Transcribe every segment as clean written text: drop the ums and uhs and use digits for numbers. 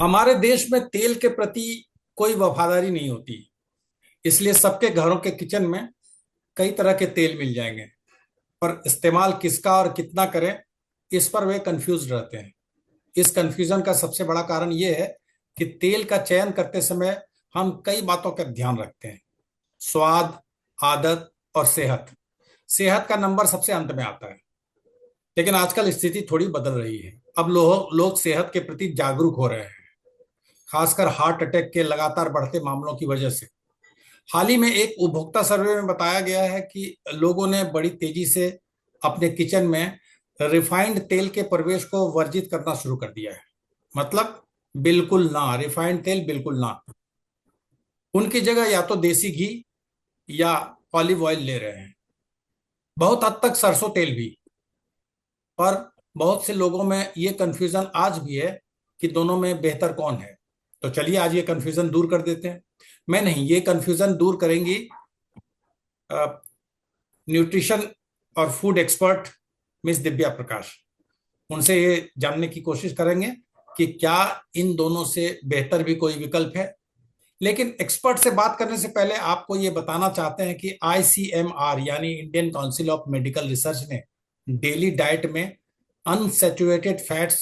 हमारे देश में तेल के प्रति कोई वफादारी नहीं होती। इसलिए सबके घरों के किचन में कई तरह के तेल मिल जाएंगे, पर इस्तेमाल किसका और कितना करें, इस पर वे कंफ्यूज रहते हैं। इस कंफ्यूजन का सबसे बड़ा कारण यह है कि तेल का चयन करते समय हम कई बातों का ध्यान रखते हैं। स्वाद, आदत और सेहत। सेहत का नंबर सबसे अंत में आता है। लेकिन आजकल स्थिति थोड़ी बदल रही है। अब लोग सेहत के प्रति जागरूक हो रहे हैं, खासकर हार्ट अटैक के लगातार बढ़ते मामलों की वजह से। हाल ही में एक उपभोक्ता सर्वे में बताया गया है कि लोगों ने बड़ी तेजी से अपने किचन में रिफाइंड तेल के प्रवेश को वर्जित करना शुरू कर दिया है। मतलब बिल्कुल ना, रिफाइंड तेल बिल्कुल ना। उनकी जगह या तो देसी घी या ऑलिव ऑयल ले रहे हैं, बहुत हद तक सरसों तेल भी। पर बहुत से लोगों में ये कंफ्यूजन आज भी है कि दोनों में बेहतर कौन है। तो चलिए आज ये कंफ्यूजन दूर कर देते हैं। मैं नहीं, ये कंफ्यूजन दूर करेंगी न्यूट्रिशन और फूड एक्सपर्ट मिस दिव्या प्रकाश। उनसे ये जानने की कोशिश करेंगे कि क्या इन दोनों से बेहतर भी कोई विकल्प है। लेकिन एक्सपर्ट से बात करने से पहले आपको ये बताना चाहते हैं कि आईसीएमआर यानी Indian council of medical research ने डेली डाइट में अनसैचुरेटेड फैट्स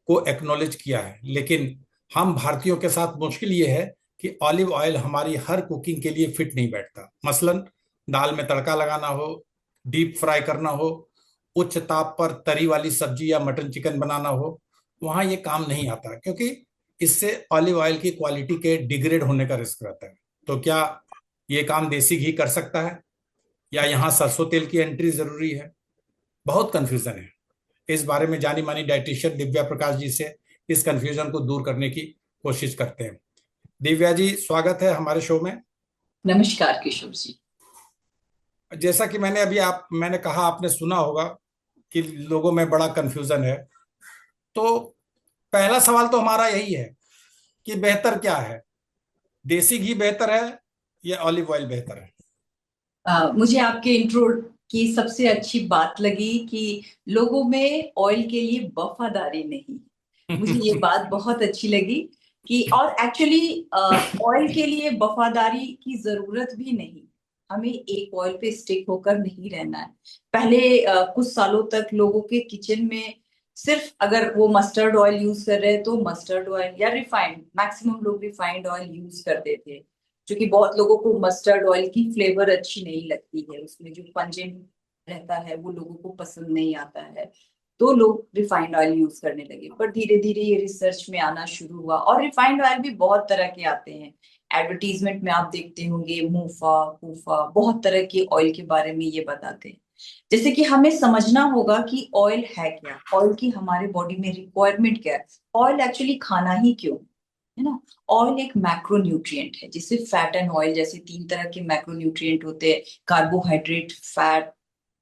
को एक्नॉलेज किया है। लेकिन हम भारतीयों के साथ मुश्किल ये है कि ऑलिव ऑयल हमारी हर कुकिंग के लिए फिट नहीं बैठता। मसलन दाल में तड़का लगाना हो, डीप फ्राई करना हो, उच्च ताप पर तरी वाली सब्जी या मटन चिकन बनाना हो, वहां ये काम नहीं आता, क्योंकि इससे ऑलिव ऑयल की क्वालिटी के डिग्रेड होने का रिस्क रहता है। तो क्या ये काम देसी घी कर सकता है, या यहाँ सरसों तेल की एंट्री जरूरी है? बहुत कंफ्यूजन है। इस बारे में जानी मानी डाइटिशियन दिव्या प्रकाश जी से इस कंफ्यूजन को दूर करने की कोशिश करते हैं। दिव्या जी, स्वागत है हमारे शो में। नमस्कार किशोर जी। जैसा कि मैंने कहा, आपने सुना होगा कि लोगों में बड़ा कंफ्यूजन है। तो पहला सवाल तो हमारा यही है कि बेहतर क्या है, देसी घी बेहतर है या ऑलिव ऑयल बेहतर है? मुझे आपके इंट्रो की सबसे अच्छी बात लगी कि लोगों में ऑयल के लिए वफादारी नहीं। मुझे ये बात बहुत अच्छी लगी कि और एक्चुअली ऑयल के लिए वफादारी की जरूरत भी नहीं। हमें एक ऑयल पे स्टिक होकर नहीं रहना है। पहले कुछ सालों तक लोगों के किचन में सिर्फ अगर वो मस्टर्ड ऑयल यूज कर रहे हैं तो मस्टर्ड ऑयल या रिफाइंड, मैक्सिमम लोग रिफाइंड ऑयल यूज करते थे। क्योंकि बहुत लोगों को मस्टर्ड ऑयल की फ्लेवर अच्छी नहीं लगती है, उसमें जो पंजेंट रहता है वो लोगों को पसंद नहीं आता है। तो लोग रिफाइंड ऑयल यूज करने लगे, पर धीरे धीरे ये रिसर्च में आना शुरू हुआ और रिफाइंड ऑयल भी बहुत तरह के आते हैं। एडवर्टीजमेंट में आप देखते होंगे मूफा फूफा बहुत तरह के ऑयल के बारे में ये बताते हैं। जैसे कि हमें समझना होगा कि ऑयल है क्या, ऑयल की हमारे बॉडी में रिक्वायरमेंट क्या है, ऑयल एक्चुअली खाना ही क्यों है ना। ऑयल एक मैक्रोन्यूट्रिएंट है, जिसे फैट एंड ऑयल जैसे तीन तरह के मैक्रोन्यूट्रिएंट होते हैं। कार्बोहाइड्रेट, फैट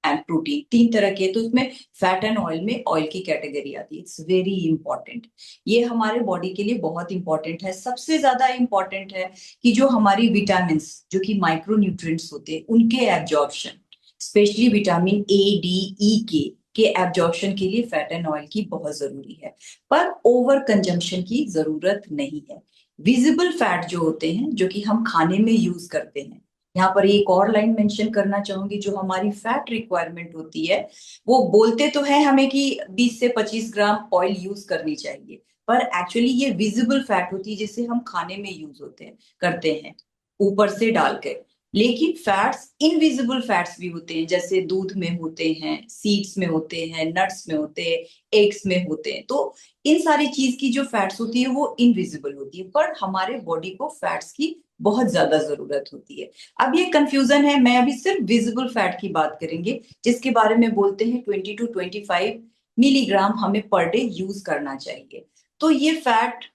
एंड प्रोटीन, तीन तरह के। तो उसमें फैट एंड ऑयल में ऑयल की कैटेगरी आती है। It's very important. ये हमारे बॉडी के लिए बहुत इंपॉर्टेंट है। सबसे ज्यादा इंपॉर्टेंट है कि जो हमारी विटामिन, जो कि माइक्रोन्यूट्रिएंट्स होते हैं, उनके absorption, specially vitamin A D E के एब्जॉर्प्शन के लिए फैट एंड ऑयल की बहुत जरूरी है। पर ओवर कंजम्पशन की जरूरत नहीं है। विजिबल फैट जो होते हैं, जो कि हम खाने में यूज करते हैं, यहाँ पर एक और लाइन मेंशन करना चाहूंगी। जो हमारी फैट रिक्वायरमेंट होती है, वो बोलते तो है हमें कि 20 से 25 ग्राम ऑयल यूज करनी चाहिए, पर एक्चुअली ये विजिबल फैट होती है जिसे हम खाने में यूज होते हैं करते हैं ऊपर से डाल के। लेकिन फैट्स, इनविजिबल फैट्स भी होते हैं, जैसे दूध में होते हैं, सीड्स में होते हैं, नट्स में होते हैं, एग्स में होते हैं। तो इन सारी चीज की जो फैट्स होती है वो इनविजिबल होती है, पर हमारे बॉडी को फैट्स की बहुत ज्यादा जरूरत होती है। अब ये कंफ्यूजन है, मैं अभी सिर्फ विजिबल फैट की बात करेंगे, जिसके बारे में बोलते हैं 20 to 25 मिलीग्राम हमें पर डे यूज करना चाहिए। तो ये फैट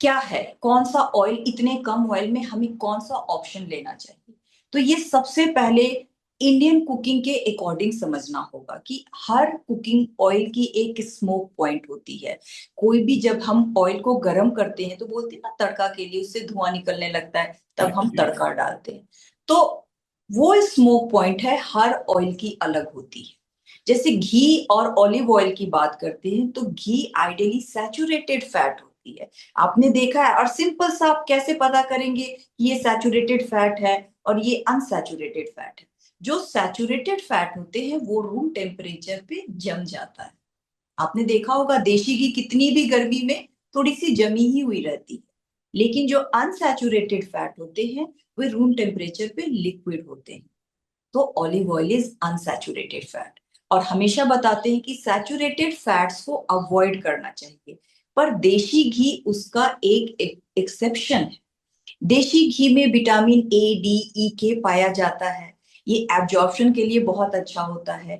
क्या है, कौन सा ऑयल, इतने कम ऑयल में हमें कौन सा ऑप्शन लेना चाहिए। तो ये सबसे पहले इंडियन कुकिंग के अकॉर्डिंग समझना होगा कि हर कुकिंग ऑयल की एक स्मोक पॉइंट होती है। कोई भी, जब हम ऑयल को गर्म करते हैं तो बोलते हैं ना, तड़का के लिए उससे धुआं निकलने लगता है, तब हम तड़का डालते हैं। तो वो स्मोक पॉइंट है, हर ऑयल की अलग होती है। जैसे घी और ऑलिव ऑयल की बात करते हैं, तो घी आइडियली सैचुरेटेड फैट सकती है। आपने देखा है, और सिंपल सा आप कैसे पता करेंगे कि ये सैचुरेटेड फैट है और ये अनसैचुरेटेड फैट है? जो सैचुरेटेड फैट होते हैं वो रूम टेम्परेचर पे जम जाता है। आपने देखा होगा देशी घी कितनी भी गर्मी में थोड़ी सी जमी ही हुई रहती है, लेकिन जो अनसैचुरेटेड फैट होते हैं वे रूम टेम्परेचर पे लिक्विड होते हैं। तो olive oil is unsaturated fat. और हमेशा बताते हैं कि सैचुरेटेड फैट्स को अवॉइड करना चाहिए, पर देशी घी उसका एक एक्सेप्शन है। देशी घी में विटामिन ए, डी, ई के पाया जाता है। ये एब्जॉर्प्शन के लिए बहुत अच्छा होता है।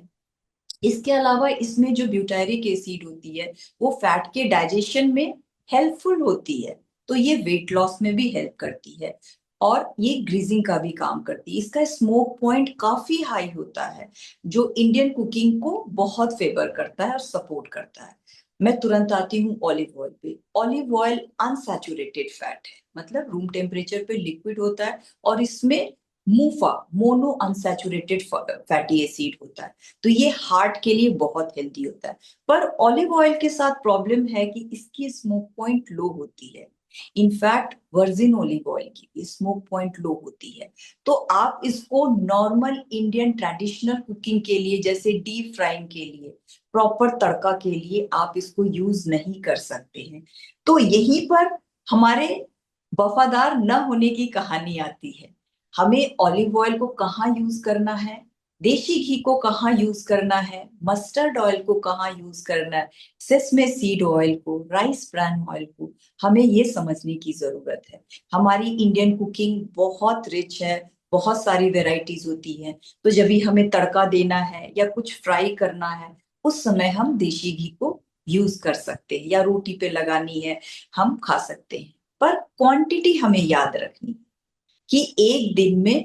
इसके अलावा इसमें जो ब्यूटारिक एसिड होती है वो फैट के डाइजेशन में हेल्पफुल होती है, तो ये वेट लॉस में भी हेल्प करती है और ये ग्रीजिंग का भी काम करती है। इसका स्मोक पॉइंट काफी हाई होता है, जो इंडियन कुकिंग को बहुत फेवर करता है और सपोर्ट करता है। मैं तुरंत आती हूँ ऑलिव ऑयल पे। ऑलिव ऑयल अनसैचुरेटेड फैट है, मतलब रूम टेम्परेचर पे लिक्विड होता है और इसमें मूफा, मोनो अनसैचुरेटेड फैटी एसिड होता है। तो ये हार्ट के लिए बहुत हेल्दी होता है। पर ऑलिव ऑयल के साथ प्रॉब्लम है कि इसकी स्मोक पॉइंट लो होती है। इनफैक्ट वर्जिन ऑलिव ऑयल की स्मोक पॉइंट लो होती है। तो आप इसको नॉर्मल इंडियन ट्रेडिशनल कुकिंग के लिए, जैसे डीप फ्राइंग के लिए, प्रॉपर तड़का के लिए आप इसको यूज नहीं कर सकते हैं। तो यहीं पर हमारे वफादार न होने की कहानी आती है। हमें ऑलिव ऑयल को कहाँ यूज करना है, देशी घी को कहाँ यूज करना है, मस्टर्ड ऑयल को कहाँ यूज करना है, सेसमे सीड ऑयल को, राइस ब्रान ऑयल को, हमें ये समझने की जरूरत है। हमारी इंडियन कुकिंग बहुत रिच है, बहुत सारी वेराइटीज होती हैं। तो जब भी हमें तड़का देना है या कुछ फ्राई करना है, उस समय हम देशी घी को यूज कर सकते हैं, या रोटी पे लगानी है हम खा सकते हैं। पर क्वांटिटी हमें याद रखनी है कि एक दिन में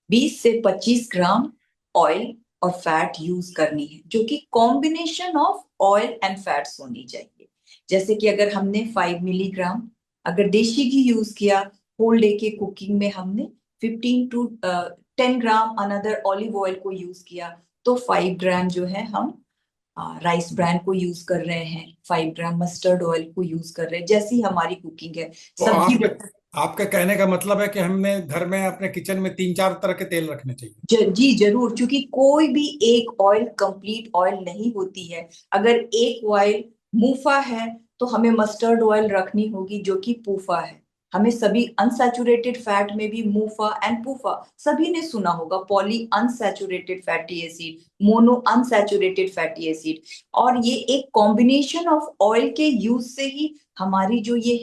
20 से 25 ग्राम ऑयल और फैट यूज करनी है, जो कि combination of oil and fats होनी चाहिए। जैसे कि अगर हमने 5 मिलीग्राम अगर देशी घी यूज किया, होल डे के कुकिंग में हमने 15 to 10 gram another olive oil को यूज किया, तो 5 ग्राम जो है हम राइस ब्रांड को यूज कर रहे हैं, 5 ग्राम मस्टर्ड ऑयल को यूज कर रहे हैं। जैसी हमारी कुकिंग है, तो सब्जी आपके आपके कहने का मतलब है कि हमने घर में अपने किचन में 3-4 तरह के तेल रखने चाहिए। जी जरूर, क्योंकि कोई भी एक ऑयल कंप्लीट ऑयल नहीं होती है। अगर एक ऑयल मूफा है तो हमें मस्टर्ड ऑयल रखनी होगी जो कि पूफा है। हमें सभी अनसैचुरेटेड फैट में भी मूफा एंड पूफा, सभी ने सुना होगा, poly unsaturated fatty acid, mono unsaturated fatty acid. और ये एक कॉम्बिनेशन ऑफ ऑयल के यूज से ही हमारी जो ये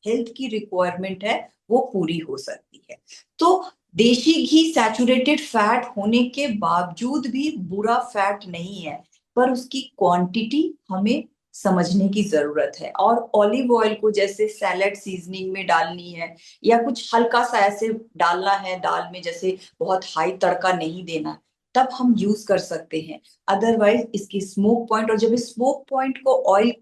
हेल्थ की रिक्वायरमेंट है वो पूरी हो सकती है। तो देशी घी सैचुरेटेड फैट होने के बावजूद भी बुरा फैट नहीं है, पर उसकी क्वांटिटी हमें समझने की जरूरत है। और ऑलिव ऑयल को जैसे सैलेड सीजनिंग में डालनी है, या कुछ हल्का सा ऐसे डालना है दाल में, जैसे बहुत हाई तड़का नहीं देना, तब हम यूज कर सकते हैं। अदरवाइज इसकी स्मोक पॉइंट, और जब स्मोक पॉइंट को ऑयल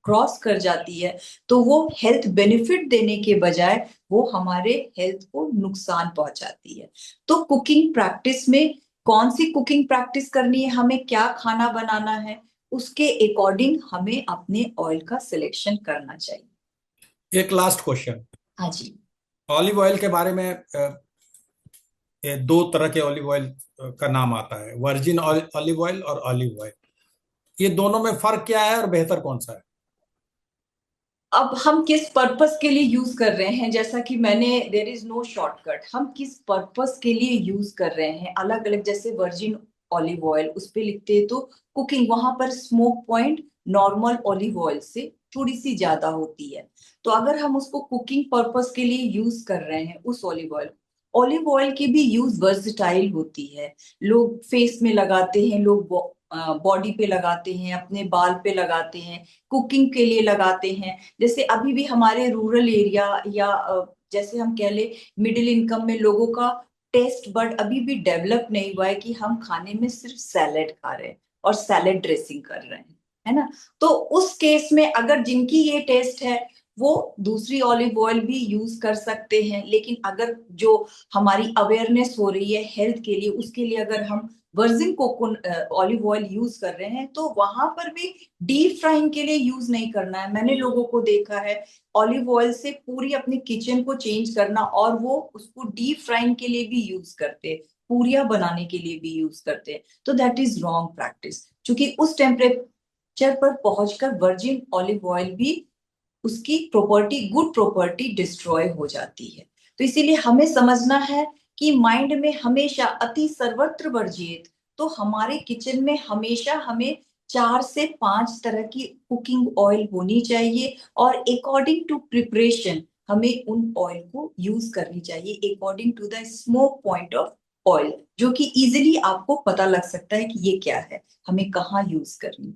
क्रॉस कर जाती है तो वो हेल्थ बेनिफिट देने के बजाय वो हमारे हेल्थ को नुकसान पहुंचाती है। तो कुकिंग प्रैक्टिस में कौन सी कुकिंग प्रैक्टिस करनी है, हमें क्या खाना बनाना है, उसके अकॉर्डिंग हमें अपने ऑयल का सिलेक्शन करना चाहिए। एक लास्ट क्वेश्चन। हाँ जी। ऑलिव ऑयल के बारे में ये 2 तरह के ऑलिव ऑयल का नाम आता है, वर्जिन ऑलिव ऑयल और ऑलिव ऑयल। ये दोनों में फर्क क्या है और बेहतर कौन सा है? अब हम किस पर्पस के लिए यूज कर रहे हैं, जैसा कि मैंने, देर इज नो शॉर्टकट, हम किस पर्पस के लिए यूज कर रहे हैं अलग अलग। जैसे वर्जिन ऑलिव ऑयल उस पे लिखते हैं तो कुकिंग, वहां पर smoke point normal olive oil से थोड़ी सी ज्यादा होती है। तो अगर हम उसको कुकिंग पर्पस के लिए यूज कर रहे हैं उस ऑलिव ऑयल की भी यूज वर्सटाइल होती है। लोग फेस में लगाते हैं, लोग बॉडी पे लगाते हैं, अपने बाल पे लगाते हैं, कुकिंग के लिए लगाते हैं। जैसे अभी भी हमारे रूरल एरिया, या जैसे हम कह ले मिडिल इनकम में लोगों का टेस्ट बड अभी भी डेवलप नहीं हुआ है कि हम खाने में सिर्फ सैलेड खा रहे हैं और सैलेड ड्रेसिंग कर रहे हैं, है ना। तो उस केस में अगर जिनकी ये टेस्ट है वो दूसरी ऑलिव ऑयल भी यूज कर सकते हैं। लेकिन अगर जो हमारी अवेयरनेस हो रही है हेल्थ के लिए, उसके लिए अगर हम virgin cocoon olive oil use कर रहे हैं, तो वहां पर भी डीप फ्राइंग के लिए यूज नहीं करना है। मैंने लोगों को देखा है ऑलिव ऑयल से पूरी अपनी किचन को चेंज करना, और वो उसको डीप फ्राइंग के लिए भी यूज करते हैं, पूरियां बनाने के लिए भी यूज करते हैं। तो दैट इज रॉन्ग प्रैक्टिस, क्योंकि उस टेम्परेचर पर पहुंचकर वर्जिन ऑलिव ऑयल भी उसकी प्रॉपर्टी, गुड प्रॉपर्टी डिस्ट्रॉय हो जाती है। तो इसीलिए हमें समझना है कि माइंड में हमेशा अति सर्वत्र वर्जित। तो हमारे किचन में हमेशा हमें 4 से 5 तरह की कुकिंग ऑयल होनी चाहिए, और अकॉर्डिंग टू प्रिपरेशन हमें उन ऑयल को यूज करनी चाहिए, according to the smoke point of oil, जो कि इजिली आपको पता लग सकता है कि ये क्या है, हमें कहाँ यूज करनी।